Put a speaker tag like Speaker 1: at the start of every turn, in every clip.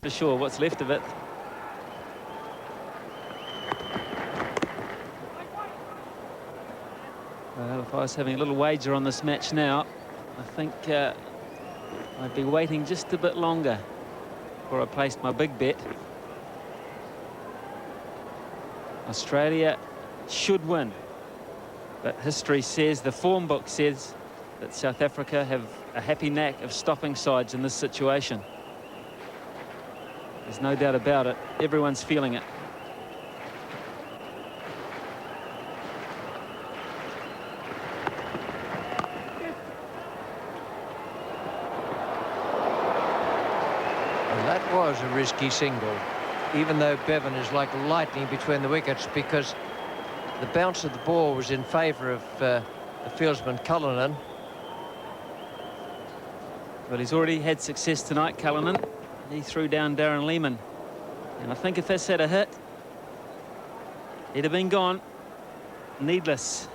Speaker 1: for sure, what's left of it. Well, if I was having a little wager on this match now, I think I'd be waiting just a bit longer before I placed my big bet. Australia should win, but history says, the form book says, that South Africa have a happy knack of stopping sides in this situation. There's no doubt about it. Everyone's feeling it.
Speaker 2: Well, that was a risky single, even though Bevan is like lightning between the wickets, because the bounce of the ball was in favour of the fieldsman Cullinan.
Speaker 1: Well, he's already had success tonight, Cullinan. He threw down Darren Lehman. And I think if this had a hit, he'd have been gone. Needless.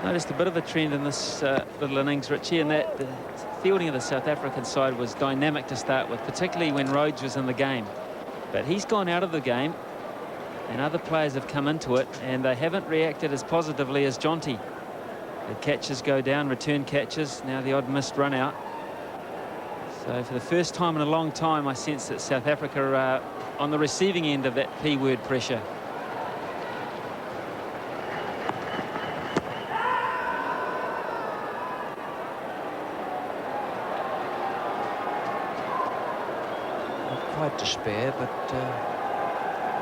Speaker 1: Noticed a bit of a trend in this little innings, Richie, in that the fielding of the South African side was dynamic to start with, particularly when Rhodes was in the game. But he's gone out of the game, and other players have come into it, and they haven't reacted as positively as Jonty. The catches go down, return catches, now the odd missed run out. So for the first time in a long time, I sense that South Africa are on the receiving end of that P-word pressure.
Speaker 2: Quite despair, but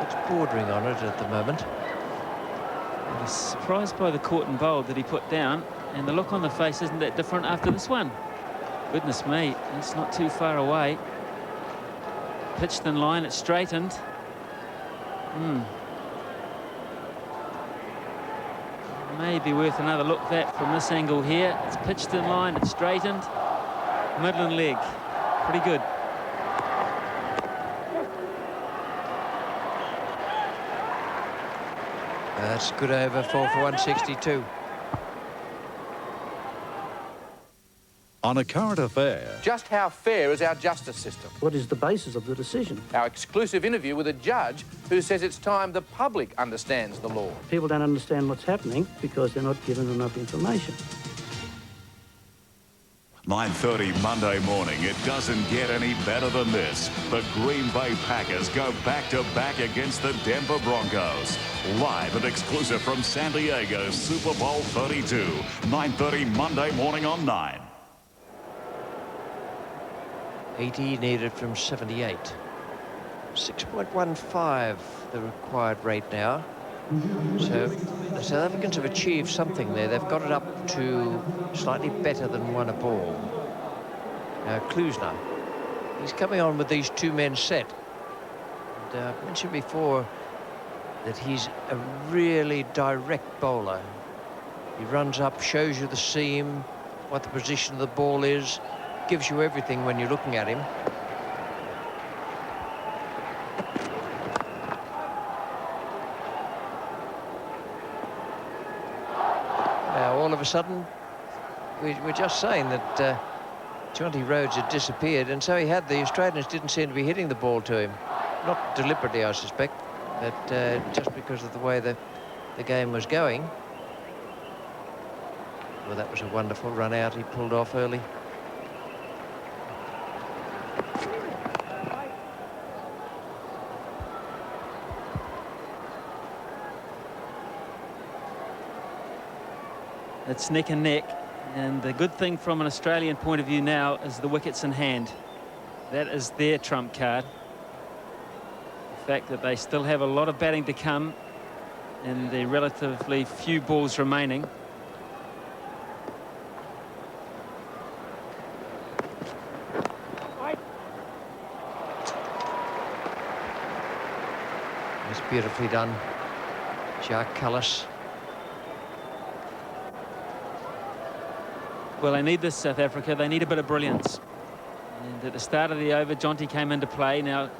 Speaker 2: it's bordering on it at the moment.
Speaker 1: I was surprised by the caught and bowled that he put down, and the look on the face isn't that different after this one. Goodness me, it's not too far away. Pitched in line, it's straightened. Maybe worth another look that from this angle here. It's pitched in line, it's straightened. Midland leg, pretty good.
Speaker 2: That's good over, 4 for 162.
Speaker 3: On A Current Affair.
Speaker 4: Just how fair is our justice system?
Speaker 5: What is the basis of the decision?
Speaker 4: Our exclusive interview with a judge who says it's time the public understands the law.
Speaker 5: People don't understand what's happening because they're not given enough information.
Speaker 3: 9:30 Monday morning. It doesn't get any better than this. The Green Bay Packers go back-to-back against the Denver Broncos. Live and exclusive from San Diego, Super Bowl 32. 9:30 Monday morning on 9.
Speaker 2: 80 needed from 78. 6.15 the required rate now. So the South Africans have achieved something there. They've got it up to slightly better than one a ball. Now Klusner, he's coming on with these two men set. And I mentioned before that he's a really direct bowler. He runs up, shows you the seam, what the position of the ball is, gives you everything when you're looking at him. All of a sudden, we're just saying that Jonty Rhodes had disappeared, and so he had. The Australians didn't seem to be hitting the ball to him. Not deliberately, I suspect, but just because of the way the game was going. Well, that was a wonderful run out. He pulled off early.
Speaker 1: It's neck and neck, and the good thing from an Australian point of view now is the wickets in hand. That is their trump card. The fact that they still have a lot of batting to come in the relatively few balls remaining.
Speaker 2: It's beautifully done. Jacques Callis.
Speaker 1: Well, they need this, South Africa. They need a bit of brilliance. And at the start of the over, Jonty came into play. Now,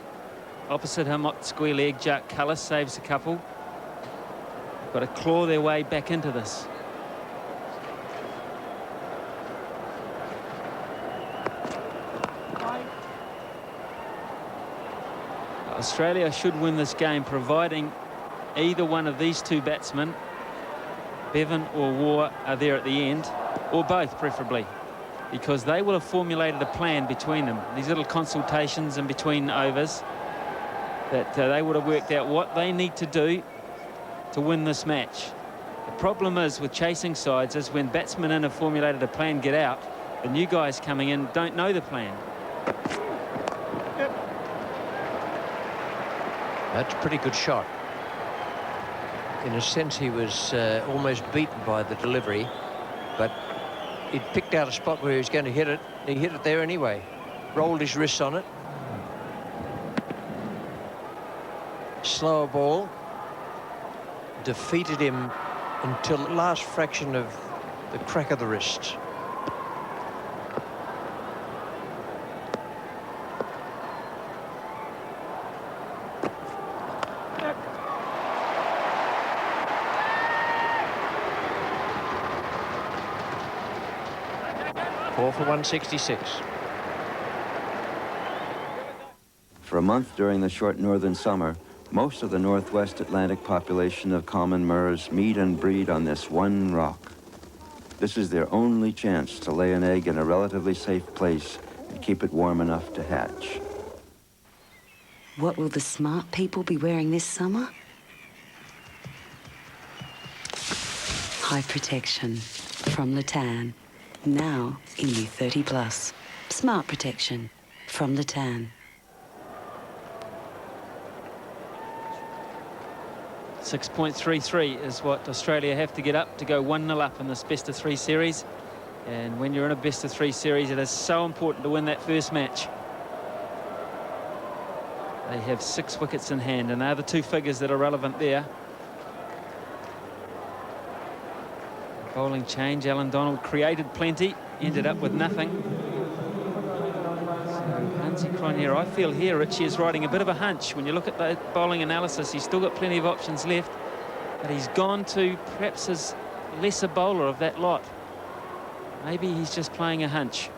Speaker 1: opposite him, square leg, Jack Cullis saves a couple. Got to claw their way back into this. Australia should win this game, providing either one of these two batsmen, Bevan or Waugh, are there at the end, or both preferably, because they will have formulated a plan between them. These little consultations in between overs, that they would have worked out what they need to do to win this match. The problem is with chasing sides is when batsmen in have formulated a plan get out, the new guys coming in don't know the plan.
Speaker 2: That's a pretty good shot. In a sense, he was almost beaten by the delivery, but he'd picked out a spot where he was going to hit it. He hit it there anyway. Rolled his wrists on it. Slower ball. Defeated him until the last fraction of the crack of the wrist. Four for 166.
Speaker 6: For a month during the short northern summer, most of the northwest Atlantic population of common murres meet and breed on this one rock. This is their only chance to lay an egg in a relatively safe place and keep it warm enough to hatch.
Speaker 7: What will the smart people be wearing this summer? High protection from Latan. Now in U30 Plus. Smart protection from Latan.
Speaker 1: 6.33 is what Australia have to get up to go 1-0 up in this best-of-3 series. And when you're in a best-of-3 series, it is so important to win that first match. They have 6 wickets in hand, and they're the two figures that are relevant there. Bowling change. Alan Donald created plenty, ended up with nothing. So Hansi Cronje, I feel here, Richie is riding a bit of a hunch. When you look at the bowling analysis, he's still got plenty of options left, but he's gone to perhaps his lesser bowler of that lot. Maybe he's just playing a hunch.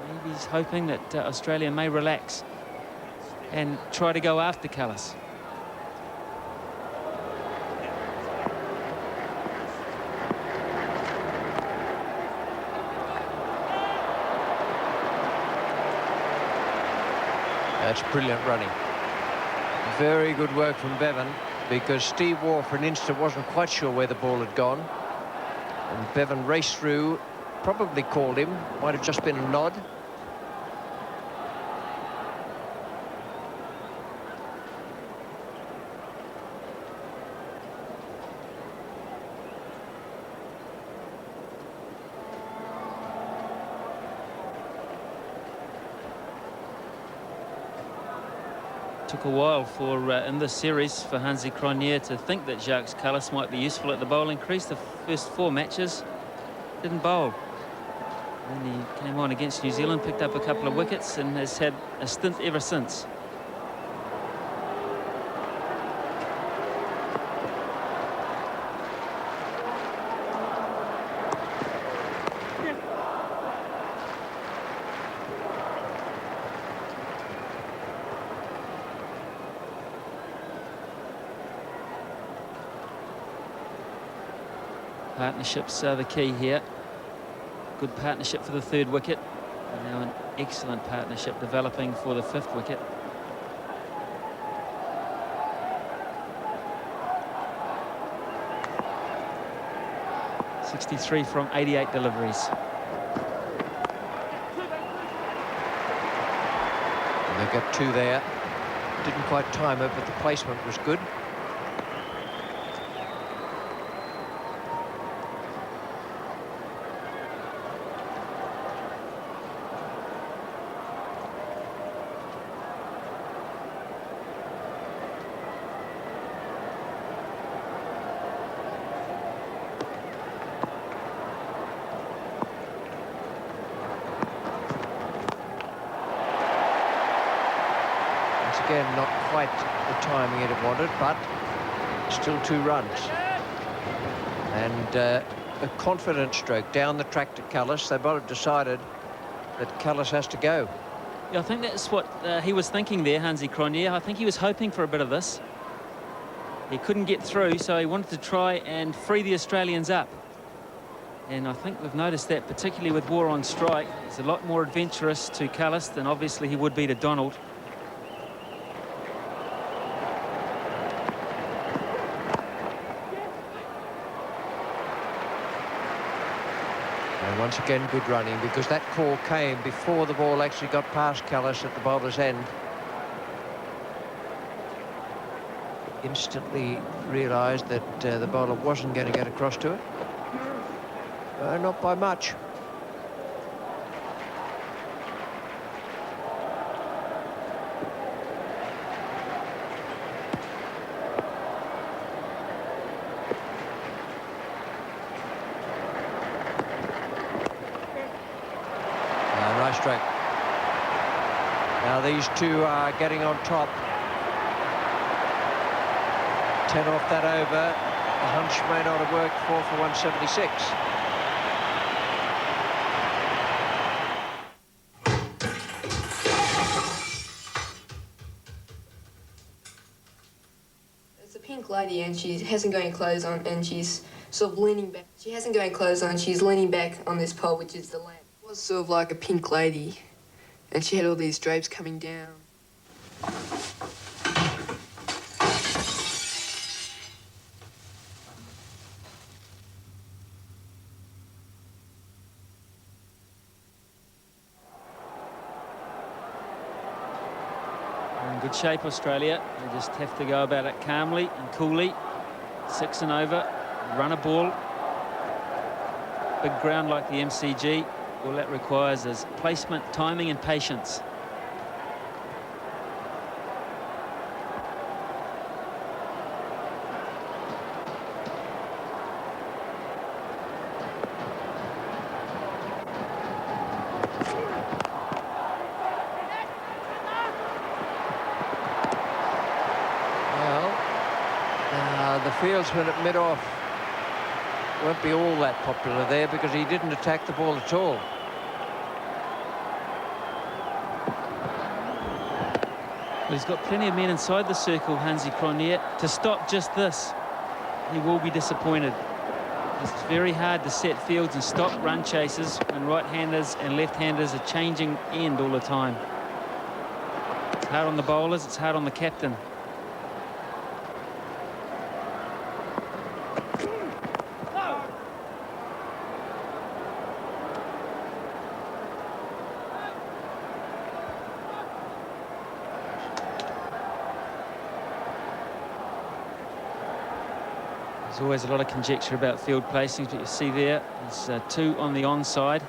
Speaker 1: Maybe he's hoping that Australia may relax and try to go after Cullis.
Speaker 2: That's brilliant running. Very good work from Bevan, because Steve Waugh for an instant wasn't quite sure where the ball had gone. And Bevan raced through, probably called him, might have just been a nod.
Speaker 1: Took a while for in this series for Hansi Cronje to think that Jacques Cullis might be useful at the bowling crease. The first 4 matches didn't bowl. Then he came on against New Zealand, picked up a couple of wickets, and has had a stint ever since. Partnerships are the key here. Good partnership for the 3rd wicket. And now an excellent partnership developing for the 5th wicket. .63 from 88 deliveries.
Speaker 2: And they've got 2 there. Didn't quite time it, but the placement was good. again, not quite the timing it had wanted, but still 2 runs. And a confident stroke down the track to Callis. They both have decided that Callis has to go.
Speaker 1: Yeah, I think that's what he was thinking there, Hansi Cronje. I think he was hoping for a bit of this. He couldn't get through, so he wanted to try and free the Australians up. And I think we've noticed that, particularly with War on strike. He's a lot more adventurous to Callis than obviously he would be to Donald.
Speaker 2: And once again, good running, because that call came before the ball actually got past Callis at the bowler's end. Instantly realised that the bowler wasn't going to get across to it. Not by much. Nice stroke. Now these two are getting on top. 10 off that over. The hunch may not have worked. 4 for 176.
Speaker 8: It's a pink lady and she hasn't got any clothes on and she's sort of leaning back. She hasn't got any clothes on, she's leaning back on this pole, which is the lamp. It was sort of like a pink lady and she had all these drapes coming down.
Speaker 1: In good shape, Australia. They just have to go about it calmly and coolly. 6 and over, run a ball. Big ground like the MCG. All that requires is placement, timing and patience.
Speaker 2: The fieldsman at mid-off won't be all that popular there because he didn't attack the ball at all.
Speaker 1: Well, he's got plenty of men inside the circle, Hansi Cronje, to stop just this. He will be disappointed. It's very hard to set fields and stop run chases when right-handers and left-handers are changing end all the time. It's hard on the bowlers, it's hard on the captain. There's always a lot of conjecture about field placings, but you see there's 2 on the onside.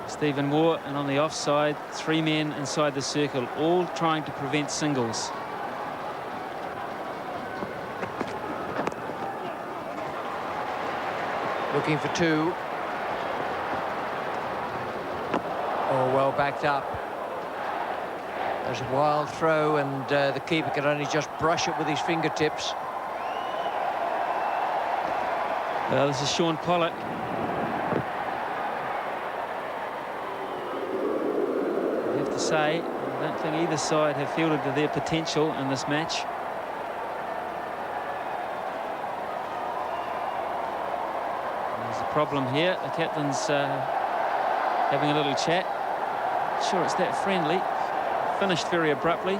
Speaker 1: Stephen Moore, and on the offside, 3 men inside the circle, all trying to prevent singles.
Speaker 2: Looking for 2. Oh, well backed up. There's a wild throw, and the keeper can only just brush it with his fingertips.
Speaker 1: Well, this is Sean Pollock. I have to say, I don't think either side have fielded to their potential in this match. There's a problem here. The captain's having a little chat. Sure, it's that friendly. Finished very abruptly.